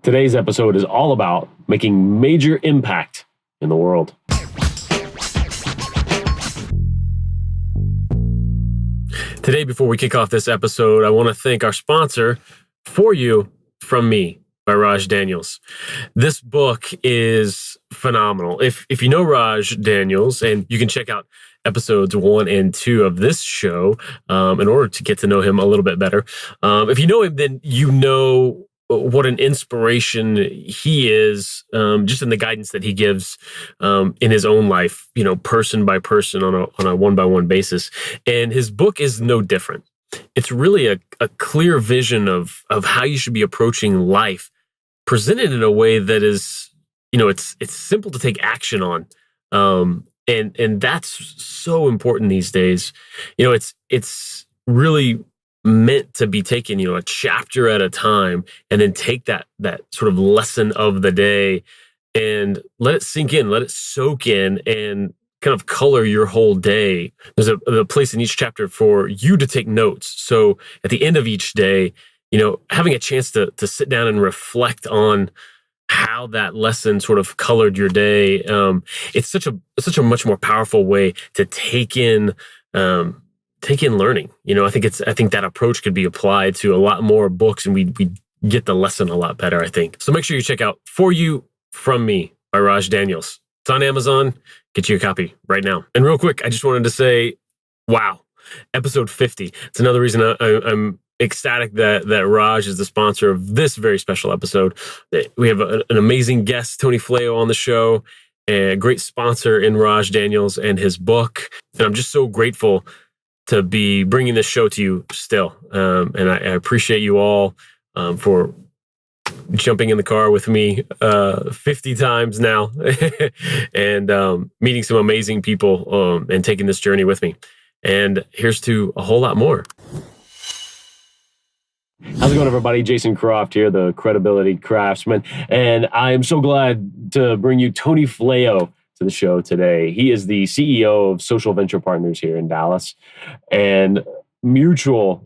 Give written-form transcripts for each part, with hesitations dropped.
Today's episode is all about making major impact in the world. Today, before we kick off this episode, I want to thank our sponsor, For You From Me by Raj Daniels. This book is phenomenal. If you know Raj Daniels, and you can check out episodes 1 and 2 of this show in order to get to know him a little bit better. If you know him, then you know what an inspiration he is, just in the guidance that he gives in his own life, person by person on a one-by-one basis. And his book is no different. It's really a clear vision of how you should be approaching life, presented in a way that is, it's simple to take action on. And that's so important these days. It's really meant to be taken, a chapter at a time, and then take that sort of lesson of the day and let it sink in, let it soak in, and kind of color your whole day. There's a place in each chapter for you to take notes. So at the end of each day, having a chance to sit down and reflect on how that lesson sort of colored your day. It's such a much more powerful way to take in learning. I think that approach could be applied to a lot more books, and we get the lesson a lot better, I think. So make sure you check out For You From Me by Raj Daniels. It's on Amazon. Get you a copy right now. And real quick, I just wanted to say, wow, episode 50. It's another reason I'm ecstatic that Raj is the sponsor of this very special episode. We have an amazing guest, Tony Fleo, on the show, a great sponsor in Raj Daniels and his book. And I'm just so grateful to be bringing this show to you still. And I appreciate you all for jumping in the car with me 50 times now and meeting some amazing people and taking this journey with me. And here's to a whole lot more. How's it going, everybody? Jason Croft here, the Credibility Craftsman. And I'm so glad to bring you Tony Fleo to the show today. He is the CEO of Social Venture Partners here in Dallas, and mutual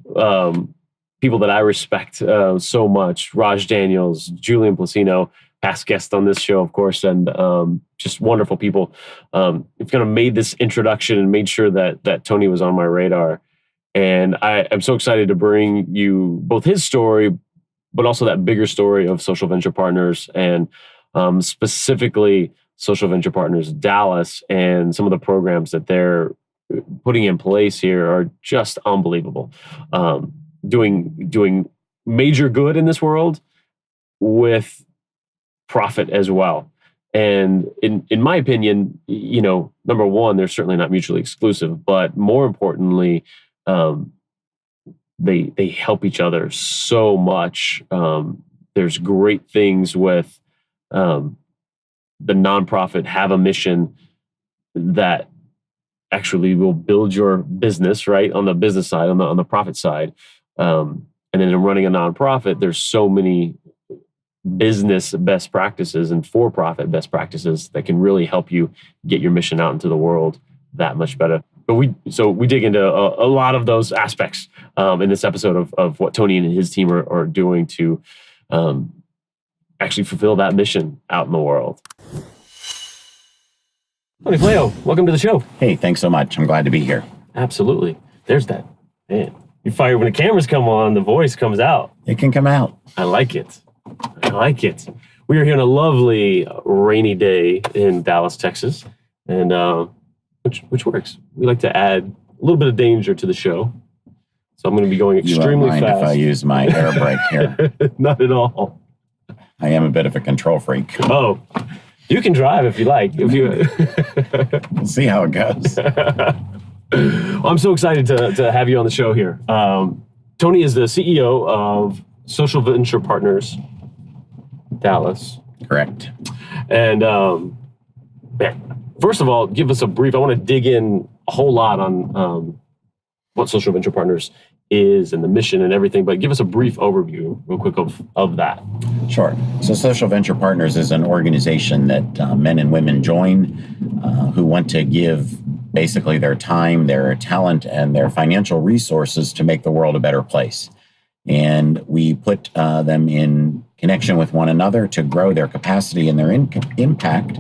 people that I respect so much. Raj Daniels, Julian Placino, past guest on this show, of course, and just wonderful people. I've kind of made this introduction and made sure that Tony was on my radar. And I'm so excited to bring you both his story, but also that bigger story of Social Venture Partners, and specifically Social Venture Partners Dallas, and some of the programs that they're putting in place here are just unbelievable. Doing major good in this world with profit as well. And in my opinion, number one, they're certainly not mutually exclusive, but more importantly, they help each other so much. There's great things with the nonprofit have a mission that actually will build your business, right? On the business side, on the profit side. And then in running a nonprofit, there's so many business best practices and for-profit best practices that can really help you get your mission out into the world that much better. But we dig into a lot of those aspects in this episode of what Tony and his team are doing to actually fulfill that mission out in the world. Tony Fleo, welcome to the show. Hey, thanks so much. I'm glad to be here. Absolutely. There's that. Man, you fire when the cameras come on, the voice comes out. It can come out. I like it. We are here on a lovely rainy day in Dallas, Texas, and which works. We like to add a little bit of danger to the show. So I'm going to be going extremely fast. You won't mind if I use my air brake here? Not at all. I am a bit of a control freak. Oh, you can drive if you like. We'll see how it goes. Well, I'm so excited to have you on the show here. Tony is the CEO of Social Venture Partners Dallas. Correct. And first of all, give us a brief. I want to dig in a whole lot on what Social Venture Partners is and the mission and everything, but give us a brief overview real quick of that. Sure. So Social Venture Partners is an organization that men and women join who want to give basically their time, their talent, and their financial resources to make the world a better place. And we put them in connection with one another to grow their capacity and their impact,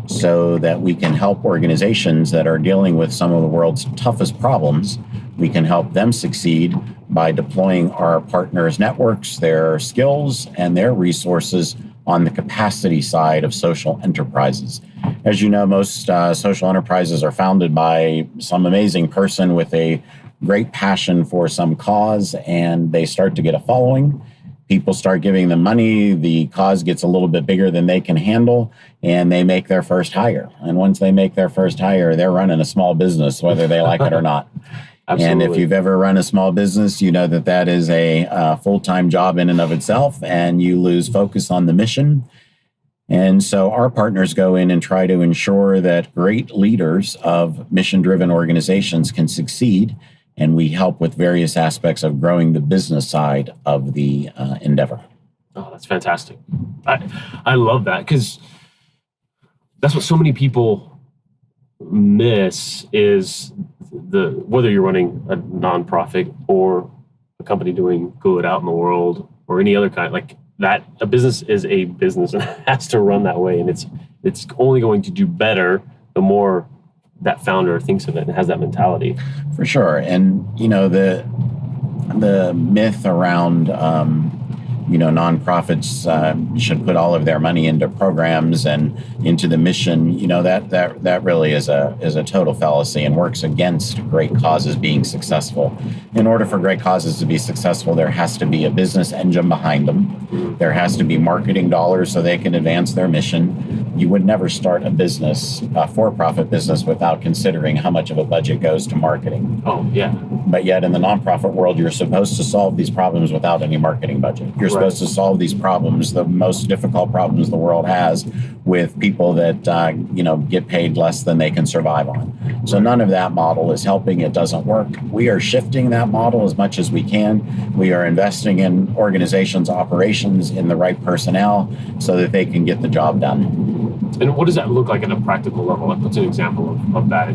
so that we can help organizations that are dealing with some of the world's toughest problems. We can help them succeed by deploying our partners' networks, their skills, and their resources on the capacity side of social enterprises. As you know, most social enterprises are founded by some amazing person with a great passion for some cause, and they start to get a following. People start giving them money, the cause gets a little bit bigger than they can handle, and they make their first hire. And once they make their first hire, they're running a small business, whether they like it or not. Absolutely. And if you've ever run a small business, you know that that is a full-time job in and of itself, and you lose focus on the mission. And so our partners go in and try to ensure that great leaders of mission-driven organizations can succeed, and we help with various aspects of growing the business side of the endeavor. Oh, that's fantastic. I love that, because that's what so many people miss is whether you're running a nonprofit or a company doing good out in the world or any other kind, like that, a business is a business and has to run that way. And it's only going to do better the more that founder thinks of it and has that mentality. For sure. And, the myth around, nonprofits should put all of their money into programs and into the mission, that really is a total fallacy and works against great causes being successful. In order for great causes to be successful, there has to be a business engine behind them. There has to be marketing dollars so they can advance their mission. You would never start a business, a for-profit business, without considering how much of a budget goes to marketing. Oh, yeah. But yet in the nonprofit world, you're supposed to solve these problems without any marketing budget. You're supposed to solve these problems, the most difficult problems the world has, with people that get paid less than they can survive on. So none of that model is helping. It doesn't work. We are shifting that model as much as we can. We are investing in organizations' operations, in the right personnel, so that they can get the job done. And what does that look like at a practical level? Like, what's an example of that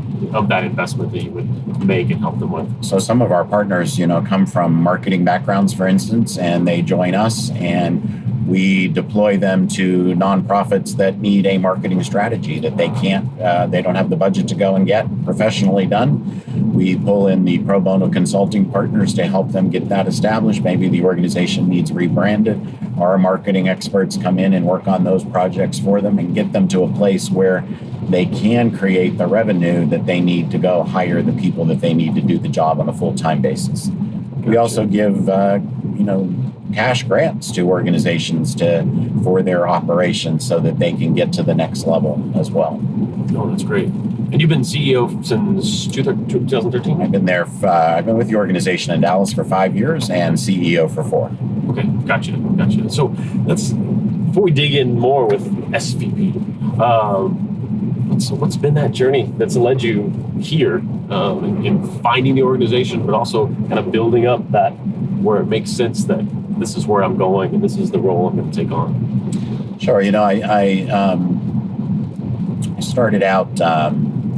investment that you would make and help them with? So some of our partners, come from marketing backgrounds, for instance, and they join us, and we deploy them to nonprofits that need a marketing strategy that they don't have the budget to go and get professionally done. We pull in the pro bono consulting partners to help them get that established. Maybe the organization needs rebranded. Our marketing experts come in and work on those projects for them and get them to a place where they can create the revenue that they need to go hire the people that they need to do the job on a full-time basis. Gotcha. We also give, cash grants to organizations for their operations so that they can get to the next level as well. Oh, that's great. And you've been CEO since 2013? I've been there. I've been with the organization in Dallas for 5 years and CEO for 4. Okay, gotcha. So before we dig in more with SVP, what's been that journey that's led you here in finding the organization, but also kind of building up that where it makes sense that this is where I'm going and this is the role I'm going to take on? Sure. I started out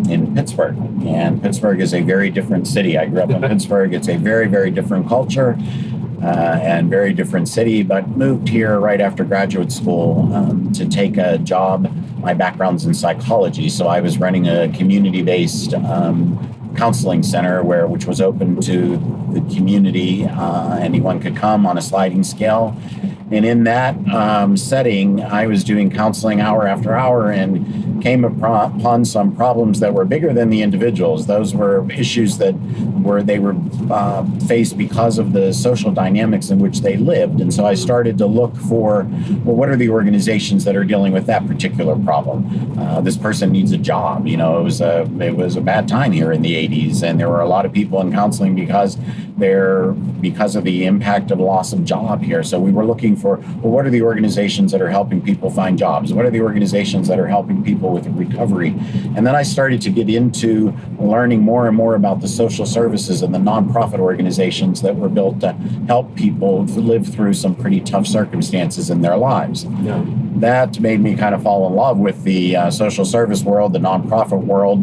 in Pittsburgh, and Pittsburgh is a very different city. I grew up in Pittsburgh. It's a very, very different culture and very different city, but moved here right after graduate school to take a job. My background's in psychology, so I was running a community-based counseling center which was open to the community. Anyone could come on a sliding scale. And in that setting, I was doing counseling hour after hour and came upon some problems that were bigger than the individuals. Those were issues that they were faced because of the social dynamics in which they lived. And so I started to look for, what are the organizations that are dealing with that particular problem? This person needs a job. It was a bad time here in the 80s, and there were a lot of people in counseling because of the impact of loss of job here. So we were looking for, what are the organizations that are helping people find jobs? What are the organizations that are helping people with recovery? And then I started to get into learning more and more about the social services and the nonprofit organizations that were built to help people live through some pretty tough circumstances in their lives. Yeah. That made me kind of fall in love with the social service world, the nonprofit world.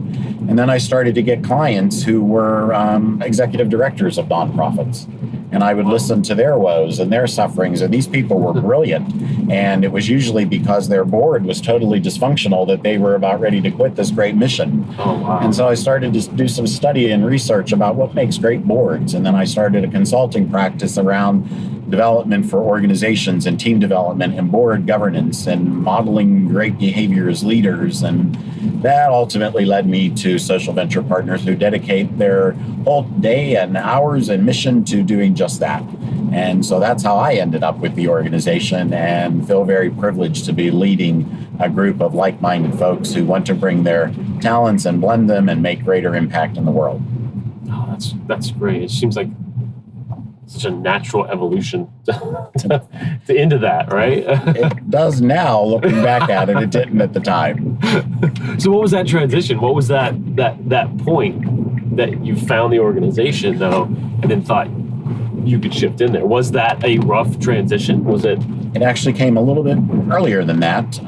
And then I started to get clients who were executive directors of nonprofits. and I would listen to their woes and their sufferings. And these people were brilliant. And it was usually because their board was totally dysfunctional that they were about ready to quit this great mission. Oh, wow. And so I started to do some study and research about what makes great boards. And then I started a consulting practice around development for organizations and team development and board governance and modeling great behavior as leaders. And that ultimately led me to Social Venture Partners, who dedicate their whole day and hours and mission to doing just that. And so that's how I ended up with the organization, and feel very privileged to be leading a group of like-minded folks who want to bring their talents and blend them and make greater impact in the world. Oh, that's great. It seems like such a natural evolution to into that, right? It does now, looking back at it. It didn't at the time. So what was that transition? What was that point that you found the organization, though, and then thought you could shift in there? Was that a rough transition? Was it? It actually came a little bit earlier than that.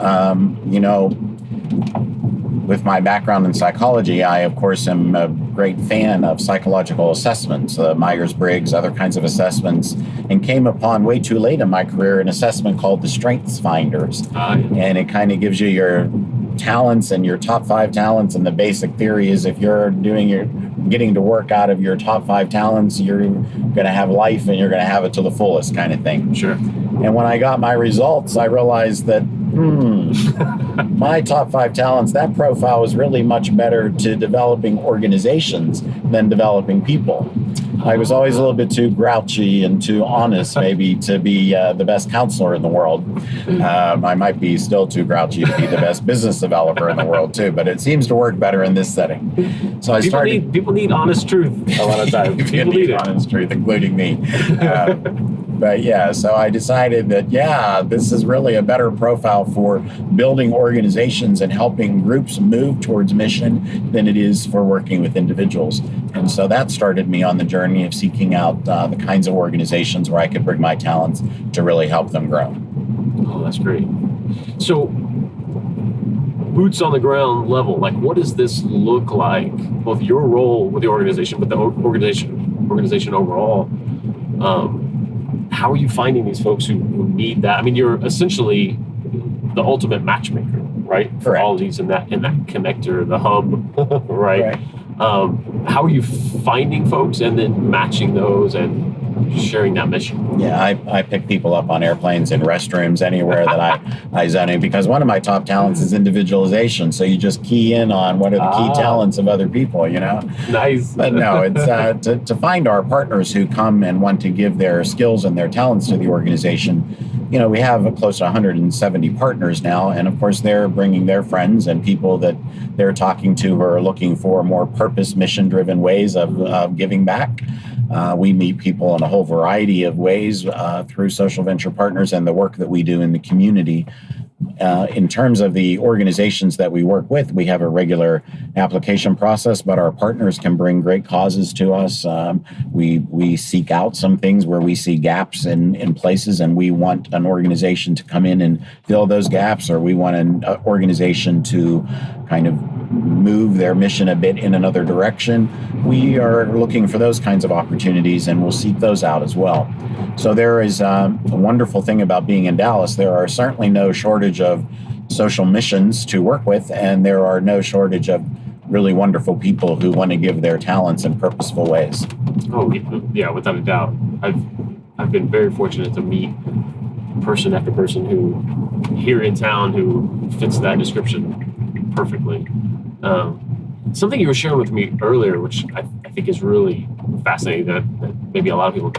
With my background in psychology, I, of course, am a great fan of psychological assessments, Myers-Briggs, other kinds of assessments, and came upon way too late in my career an assessment called the Strengths Finders. And it kind of gives you your talents and your top 5 talents. And the basic theory is if you're getting to work out of your top 5 talents, you're going to have life and you're going to have it to the fullest kind of thing. Sure. And when I got my results, I realized that my top 5 talents, that profile was really much better to developing organizations than developing people. I was always a little bit too grouchy and too honest, maybe, to be the best counselor in the world. I might be still too grouchy to be the best business developer in the world, too, but it seems to work better in this setting. So people need honest truth a lot of times. People need honest truth, including me. But yeah, so I decided that, this is really a better profile for building organizations and helping groups move towards mission than it is for working with individuals. And so that started me on the journey of seeking out the kinds of organizations where I could bring my talents to really help them grow. Oh, that's great. So, boots on the ground level, like, what does this look like? Both your role with the organization, but the organization overall. How are you finding these folks who need that? I mean, you're essentially the ultimate matchmaker, right? For Correct. all of these in that connector, the hub, right? How are you finding folks and then matching those and sharing that mission? Yeah, I pick people up on airplanes and restrooms, anywhere that I zone in, because one of my top talents is individualization. So you just key in on what are the key talents of other people, Nice. But no, it's to find our partners who come and want to give their skills and their talents to the organization. We have close to 170 partners now, and of course they're bringing their friends and people that they're talking to who are looking for more purpose, mission-driven ways of giving back. We meet people in a whole variety of ways through Social Venture Partners and the work that we do in the community. In terms of the organizations that we work with, we have a regular application process, but our partners can bring great causes to us. We seek out some things where we see gaps in places, and we want an organization to come in and fill those gaps, or we want an organization to kind of move their mission a bit in another direction. We are looking for those kinds of opportunities, and we'll seek those out as well. So there is a wonderful thing about being in Dallas. There are certainly no shortage of social missions to work with, and there are no shortage of really wonderful people who want to give their talents in purposeful ways. Oh, yeah, without a doubt. I've been very fortunate to meet person after person who here in town who fits that description perfectly. Something you were sharing with me earlier, which I think is really fascinating that maybe a lot of people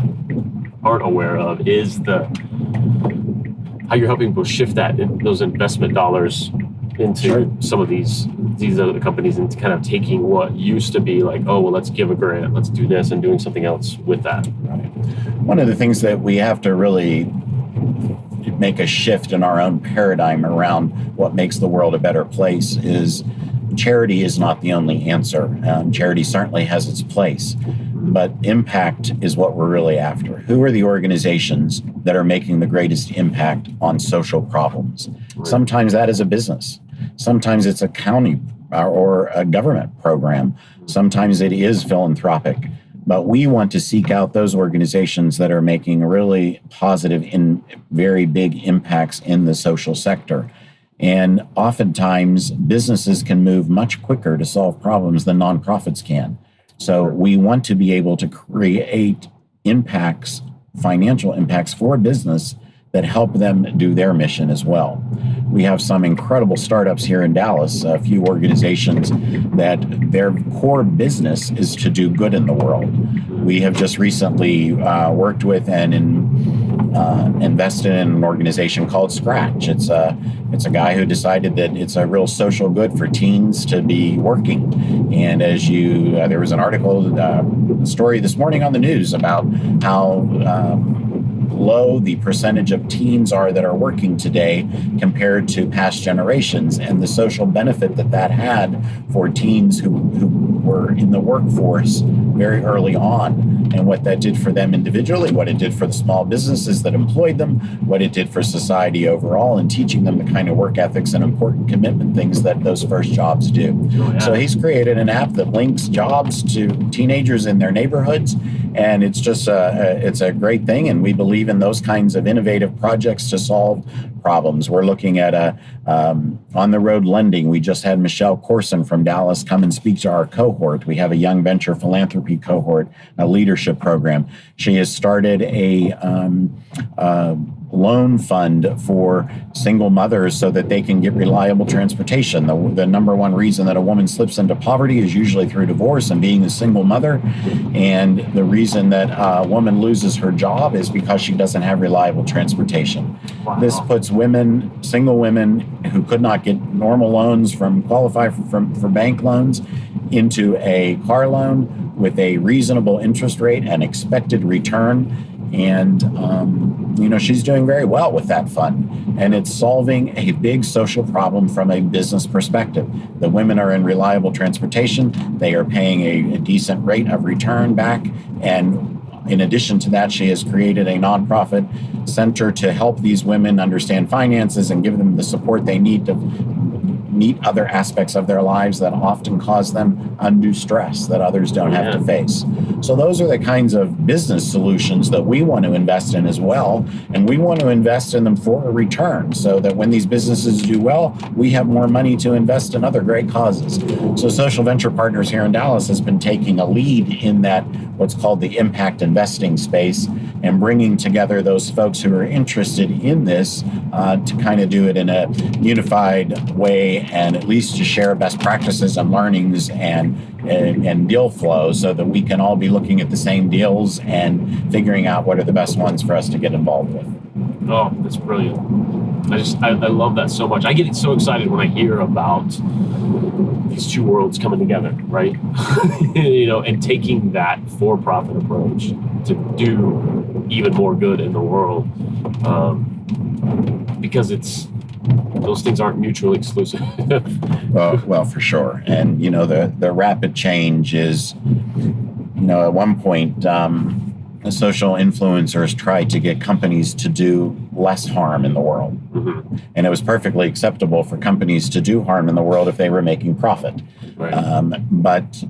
aren't aware of, is how you're helping people shift those investment dollars into some of these other companies, and kind of taking what used to be like, oh, well, let's give a grant, let's do this, and doing something else with that. Right. One of the things that we have to really make a shift in our own paradigm around what makes the world a better place is charity is not the only answer. Charity certainly has its place, but impact is what we're really after. Who are the organizations that are making the greatest impact on social problems? Right. Sometimes that is a business. Sometimes it's a county or a government program. Sometimes it is philanthropic. But we want to seek out those organizations that are making really positive and very big impacts in the social sector. And oftentimes, businesses can move much quicker to solve problems than nonprofits can. So we want to be able to create impacts, financial impacts for business that help them do their mission as well. We have some incredible startups here in Dallas, a few organizations that their core business is to do good in the world. We have just recently worked with and invested in an organization called Scratch. It's a guy who decided that it's a real social good for teens to be working. And as there was an article, story this morning on the news about how low the percentage of teens are that are working today compared to past generations, and the social benefit that had for teens who were in the workforce very early on, and what that did for them individually, what it did for the small businesses that employed them, what it did for society overall, and teaching them the kind of work ethics and important commitment things that those first jobs do. Oh, yeah. So he's created an app that links jobs to teenagers in their neighborhoods, and it's just it's a great thing, and we believe in those kinds of innovative projects to solve problems. We're looking at on-the-road lending. We just had Michelle Corson from Dallas come and speak to our cohort. We have a young venture philanthropy cohort, a leadership program. She has started a loan fund for single mothers so that they can get reliable transportation. The number one reason that a woman slips into poverty is usually through divorce and being a single mother. And the reason that a woman loses her job is because she doesn't have reliable transportation. Wow. This puts single women who could not get normal loans qualify for bank loans into a car loan with a reasonable interest rate and expected return. And, she's doing very well with that fund. And it's solving a big social problem from a business perspective. The women are in reliable transportation. They are paying a decent rate of return back. And in addition to that, she has created a nonprofit center to help these women understand finances and give them the support they need to meet other aspects of their lives that often cause them undue stress that others don't have to face. So those are the kinds of business solutions that we want to invest in as well. And we want to invest in them for a return so that when these businesses do well, we have more money to invest in other great causes. So Social Venture Partners here in Dallas has been taking a lead in that what's called the impact investing space and bringing together those folks who are interested in this to kind of do it in a unified way and at least to share best practices and learnings and deal flow so that we can all be looking at the same deals and figuring out what are the best ones for us to get involved with. Oh, that's brilliant. I love that so much. I get so excited when I hear about these two worlds coming together, right? And taking that for-profit approach to do even more good in the world, because those things aren't mutually exclusive. well, for sure. And the rapid change is, at one point, social influencers tried to get companies to do less harm in the world. Mm-hmm. And it was perfectly acceptable for companies to do harm in the world if they were making profit. Right. But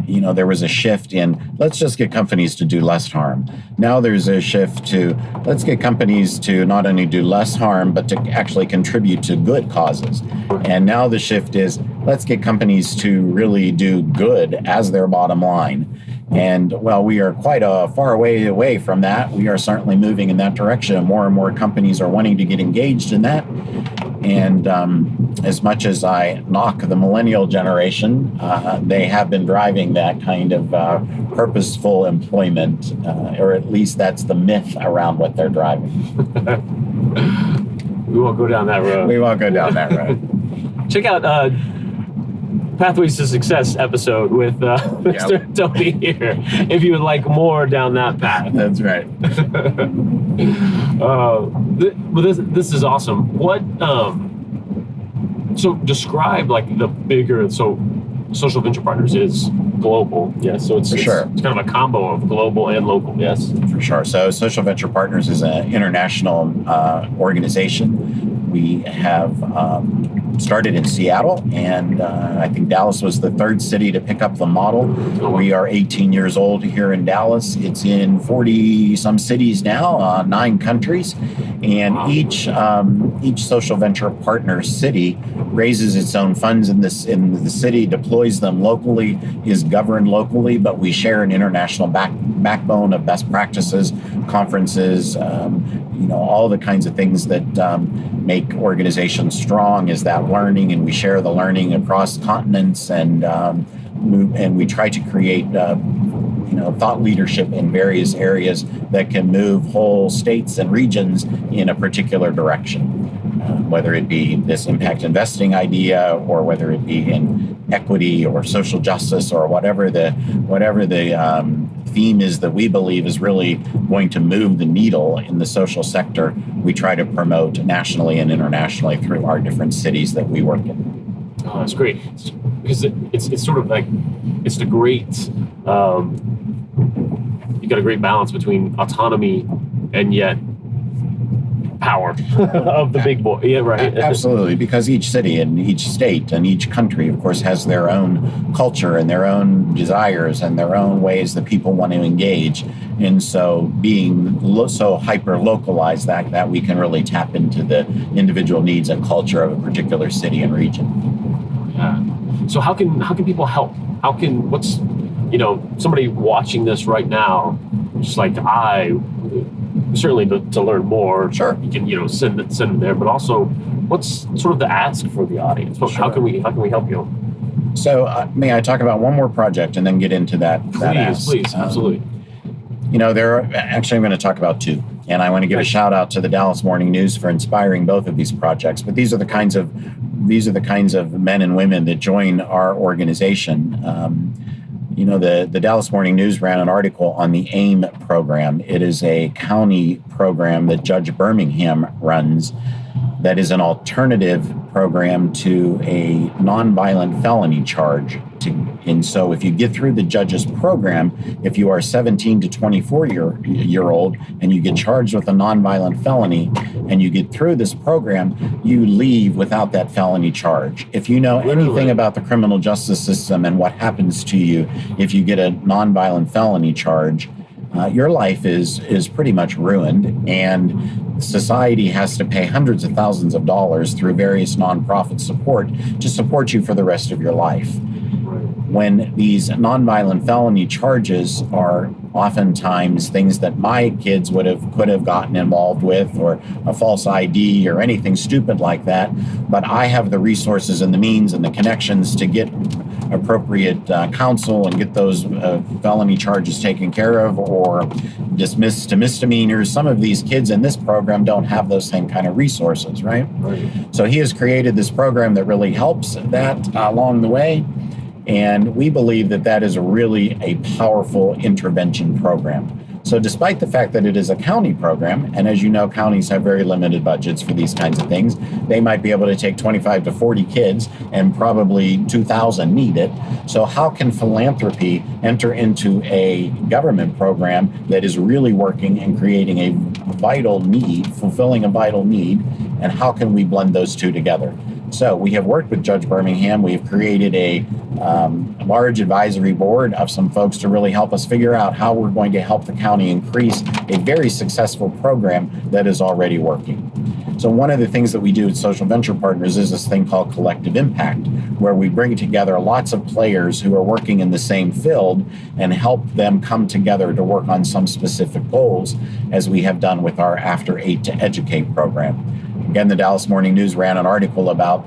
there was a shift in let's just get companies to do less harm. Now there's a shift to let's get companies to not only do less harm, but to actually contribute to good causes. And now the shift is let's get companies to really do good as their bottom line. And while we are quite a far way away from that, we are certainly moving in that direction. More and more companies are wanting to get engaged in that. And as much as I knock the millennial generation, they have been driving that kind of purposeful employment, or at least that's the myth around what they're driving. We won't go down that road. We won't go down that road. Check out Pathways to Success episode with Mr. Tony here, if you would like more down that path. That's right. This is awesome. What? So describe like the bigger. So Social Venture Partners is global. Yes. So it's kind of a combo of global and local. Yes. For sure. So Social Venture Partners is an international organization. We have started in Seattle, and I think Dallas was the third city to pick up the model. We are 18 years old here in Dallas. It's in 40 some cities now, 9 countries, and each social venture partner city raises its own funds in the city, deploys them locally, is governed locally, but we share an international backbone of best practices, conferences, all the kinds of things that make organizations strong is that learning, and we share the learning across continents, and we try to create thought leadership in various areas that can move whole states and regions in a particular direction, whether it be this impact investing idea, or whether it be in equity or social justice, or whatever the theme is that we believe is really going to move the needle in the social sector. We try to promote nationally and internationally through our different cities that we work in. Oh, that's great. Because it's sort of like, it's the great, you got a great balance between autonomy and yet power of the big boy. Yeah, right. Absolutely, because each city and each state and each country, of course, has their own culture and their own desires and their own ways that people want to engage. And so being so hyper-localized that we can really tap into the individual needs and culture of a particular city and region. Yeah. So how can people help? What's somebody watching this right now, just like certainly to learn more. Sure. You can send them there, but also what's sort of the ask for the audience? Sure. How can we help you? So may I talk about one more project and then get into that? Please, absolutely. I'm going to talk about 2, and I want to give a shout out to the Dallas Morning News for inspiring both of these projects. But these are the kinds of men and women that join our organization. The Dallas Morning News ran an article on the AIM program. It is a county program that Judge Birmingham runs that is an alternative program to a nonviolent felony charge. And so if you get through the judge's program, if you are 17 to 24 year old and you get charged with a nonviolent felony and you get through this program, you leave without that felony charge. If you know anything about the criminal justice system and what happens to you if you get a nonviolent felony charge, your life is pretty much ruined, and society has to pay hundreds of thousands of dollars through various nonprofit support to support you for the rest of your life. When these nonviolent felony charges are oftentimes things that my kids could have gotten involved with, or a false ID or anything stupid like that, but I have the resources and the means and the connections to get appropriate counsel and get those felony charges taken care of or dismissed to misdemeanors. Some of these kids in this program don't have those same kind of resources, right? So he has created this program that really helps that along the way. And we believe that is really a powerful intervention program. So despite the fact that it is a county program, and as you know, counties have very limited budgets for these kinds of things, they might be able to take 25 to 40 kids and probably 2,000 need it. So how can philanthropy enter into a government program that is really working and creating a vital need, fulfilling a vital need, and how can we blend those two together? So we have worked with Judge Birmingham. We have created a large advisory board of some folks to really help us figure out how we're going to help the county increase a very successful program that is already working. So one of the things that we do at Social Venture Partners is this thing called collective impact, where we bring together lots of players who are working in the same field and help them come together to work on some specific goals, as we have done with our After 8 to Educate program. Again, the Dallas Morning News ran an article about,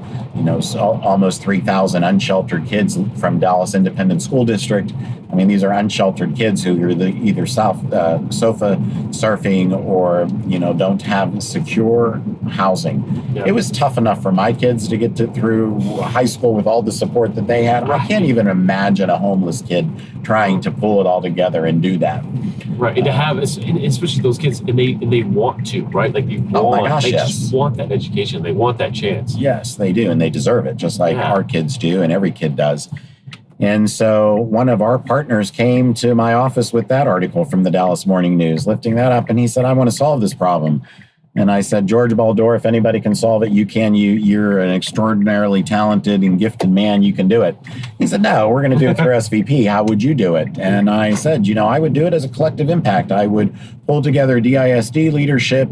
almost 3,000 unsheltered kids from Dallas Independent School District. I mean, these are unsheltered kids who are either sofa surfing or, don't have secure housing. Yeah. It was tough enough for my kids to get through high school with all the support that they had. I can't even imagine a homeless kid trying to pull it all together and do that. Right, and to have, especially those kids, and they want to, right? Like just want that education. They want that chance. Yes, they do, and they deserve it, just like our kids do, and every kid does. And so one of our partners came to my office with that article from the Dallas Morning News, lifting that up, and he said, I want to solve this problem. And I said, George Baldor, if anybody can solve it, you can. You're an extraordinarily talented and gifted man. You can do it. He said, no, we're going to do it through SVP. How would you do it? And I said, I would do it as a collective impact. I would pull together DISD leadership,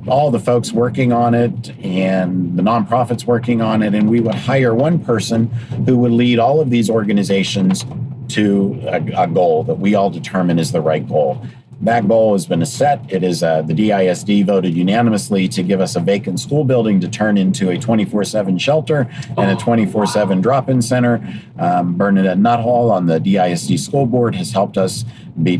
all the folks working on it and the nonprofits working on it. And we would hire one person who would lead all of these organizations to a goal that we all determine is the right goal. That goal has been set. It is the DISD voted unanimously to give us a vacant school building to turn into a 24/7 shelter and a 24/7 drop-in center. Bernadette Nuthall on the DISD school board has helped us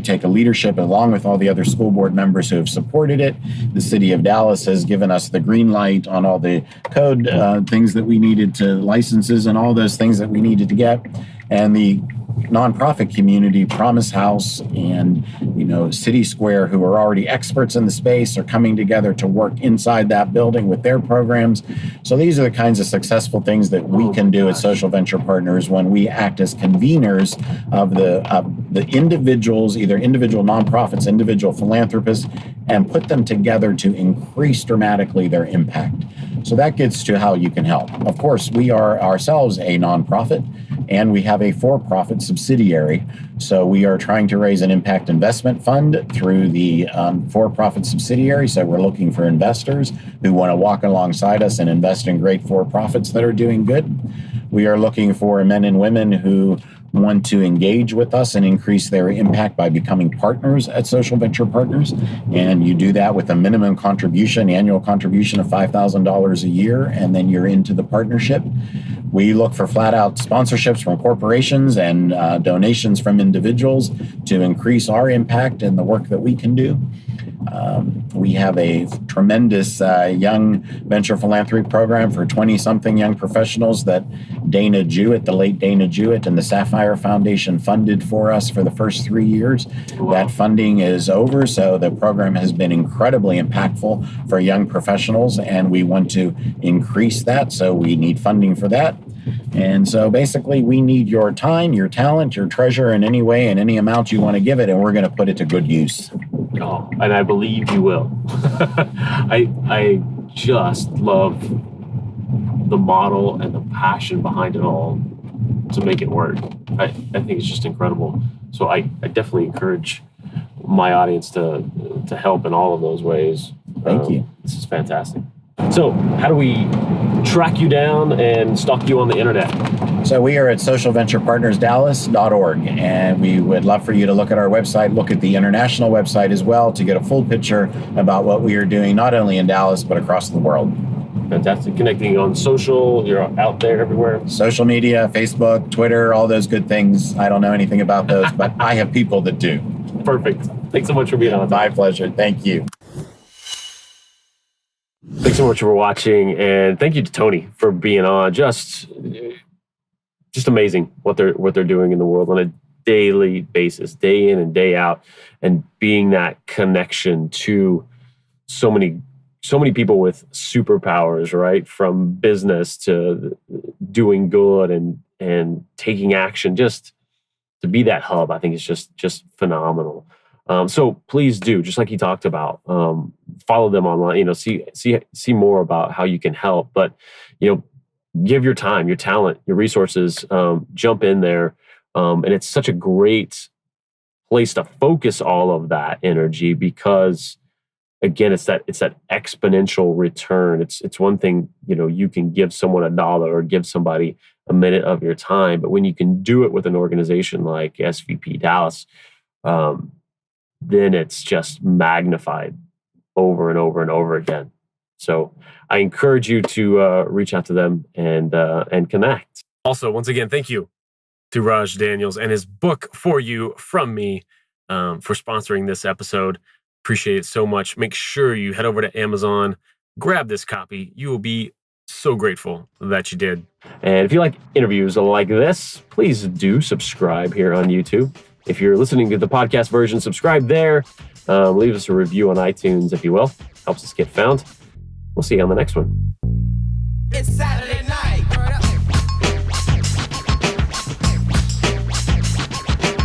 take a leadership along with all the other school board members who have supported it. The city of Dallas has given us the green light on all the code things that we needed to licenses and all those things that we needed to get. And the nonprofit community, Promise House and City Square, who are already experts in the space, are coming together to work inside that building with their programs. So these are the kinds of successful things that we can do as social venture partners when we act as conveners of the individuals, either individual nonprofits, individual philanthropists, and put them together to increase dramatically their impact. So that gets to how you can help. Of course, we are ourselves a nonprofit, and we have a for-profit subsidiary. So we are trying to raise an impact investment fund through the for-profit subsidiary. So we're looking for investors who want to walk alongside us and invest in great for-profits that are doing good. We are looking for men and women who want to engage with us and increase their impact by becoming partners at Social Venture Partners. And you do that with a minimum contribution, annual contribution of $5,000 a year, and then you're into the partnership. We look for flat out sponsorships from corporations and donations from individuals to increase our impact and the work that we can do. We have a tremendous young venture philanthropy program for 20-something young professionals that Dana Jewett, the late Dana Jewett, and the Sapphire Foundation funded for us for the first 3 years. Wow. That funding is over, so the program has been incredibly impactful for young professionals, and we want to increase that, so we need funding for that. And so basically, we need your time, your talent, your treasure in any way and any amount you want to give it, and we're going to put it to good use. Oh, and I believe you will. I just love the model and the passion behind it all to make it work. I think it's just incredible. So I definitely encourage my audience to help in all of those ways. Thank you. This is fantastic. So how do we track you down and stalk you on the internet? So we are at socialventurepartnersdallas.org, and we would love for you to look at our website, look at the international website as well, to get a full picture about what we are doing, not only in Dallas, but across the world. Fantastic. Connecting on social, you're out there everywhere. Social media, Facebook, Twitter, all those good things. I don't know anything about those, but I have people that do. Perfect. Thanks so much for being on. My pleasure. Thank you. Thanks so much for watching, and thank you to Tony for being on. Just amazing what they're doing in the world on a daily basis, day in and day out, and being that connection to so many people with superpowers, right? From business to doing good and taking action, just to be that hub. I think it's just phenomenal. So please do, just like he talked about, follow them online, see more about how you can help, but, give your time, your talent, your resources, jump in there. And it's such a great place to focus all of that energy because, again, it's that exponential return. It's one thing, you can give someone $1 or give somebody a minute of your time, but when you can do it with an organization like SVP-Dallas, then it's just magnified over and over and over again. So I encourage you to reach out to them and connect. Also, once again, thank you to Raj Daniels and his book For You From Me for sponsoring this episode. Appreciate it so much. Make sure you head over to Amazon, grab this copy. You will be so grateful that you did. And if you like interviews like this, please do subscribe here on YouTube. If you're listening to the podcast version, subscribe there. Leave us a review on iTunes, if you will. Helps us get found. We'll see you on the next one. It's Saturday night.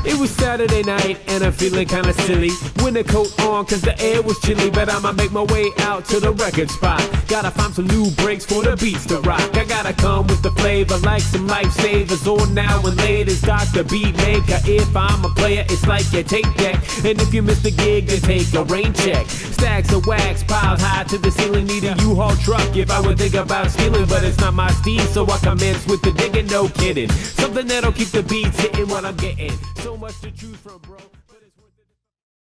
It was Saturday night, and I'm feeling kind of silly. winter coat on cause the air was chilly, but I'ma make my way out to the record spot. Gotta find some new breaks for the beats to rock. I gotta come with the flavor like some lifesavers. On now and later is Dr. Beatmaker. If I'm a player, it's like your tape deck. And if you miss the gig, then take a rain check. Stacks of wax piled high to the ceiling, need a U-Haul truck if I would think about stealing. But it's not my steed, so I commence with the digging, no kidding. Something that'll keep the beats hitting what I'm getting. So much to choose from, bro.